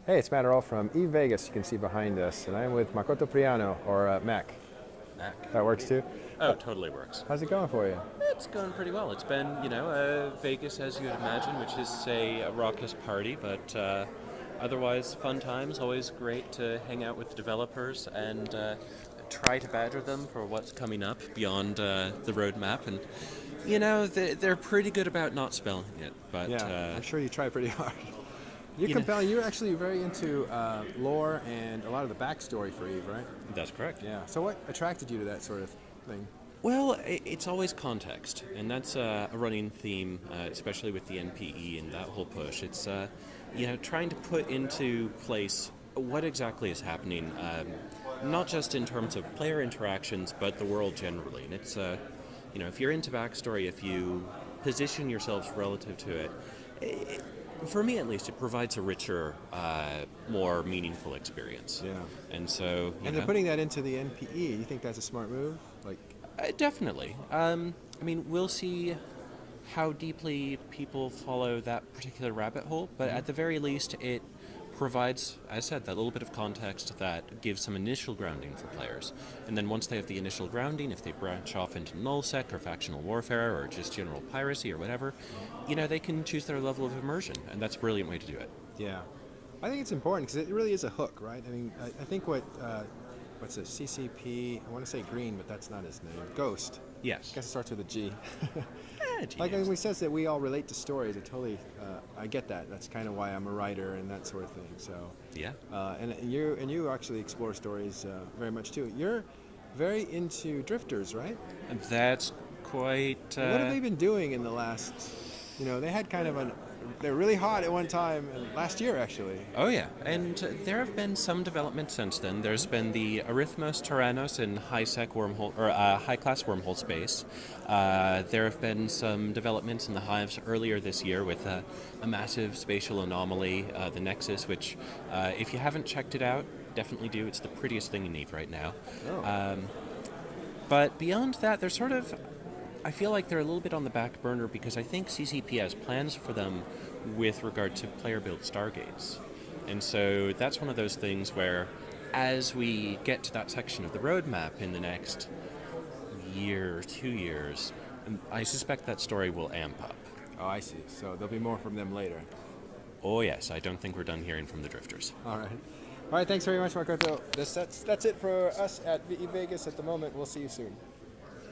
Hey, it's Matt Earl from Vegas. You can see behind us, and I'm with Makoto Priano, or Mac. Mac. That works too. Oh, totally works. How's it going for you? It's going pretty well. It's been, Vegas as you would imagine, which is a raucous party, but otherwise fun times. Always great to hang out with developers and try to badger them for what's coming up beyond the roadmap. And, they're pretty good about not spelling it, but, Yeah, I'm sure you try pretty hard. You're you know, compelling. You're actually very into lore and a lot of the backstory for Eve, right? that's correct. Yeah. So what attracted you to that sort of thing? Well, it's always context, and that's a running theme, especially with the NPE and that whole push. It's trying to put into place what exactly is happening, not just in terms of player interactions, but the world generally. And it's if you're into backstory, if you position yourselves relative to it, for me at least, it provides a richer, more meaningful experience. Yeah. And so, And they're putting that into the NPE. You think that's a smart move? Like, Definitely. We'll see how deeply people follow that particular rabbit hole, but at the very least, it provides, as I said, that little bit of context that gives some initial grounding for players. And then once they have the initial grounding, if they branch off into nullsec or factional warfare or just general piracy or whatever, they can choose their level of immersion, and that's a brilliant way to do it. yeah. I think it's important because it really is a hook, right? I mean, I think what's it, CCP? I want to say Green, but that's not his name. Ghost. Yes. I guess it starts with a G. Like Genius. when he says that we all relate to stories, I get that. That's kind of why I'm a writer and that sort of thing. So, Yeah. and you actually explore stories very much too. You're very into drifters, right? That's quite. What have they been doing in the last? They had they're really hot at one time, last year actually. Oh yeah, and there have been some development since then. There's been the Arithmos Tyrannos in high-sec wormhole or high-class wormhole space. There have been some developments in the Hives earlier this year with a massive spatial anomaly, the Nexus, which, if you haven't checked it out, definitely do. It's the prettiest thing in Eve right now. Oh. But beyond that, they're sort of. I feel like they're a little bit on the back burner because I think CCP has plans for them with regard to player-built Stargates. And so that's one of those things where, as we get to that section of the roadmap in the next year, 2 years, I suspect that story will amp up. Oh, I see. So there'll be more from them later. Oh yes, I don't think we're done hearing from the Drifters. All right. All right. Thanks very much, Makoto. That's it for us at VE Vegas at the moment. We'll see you soon.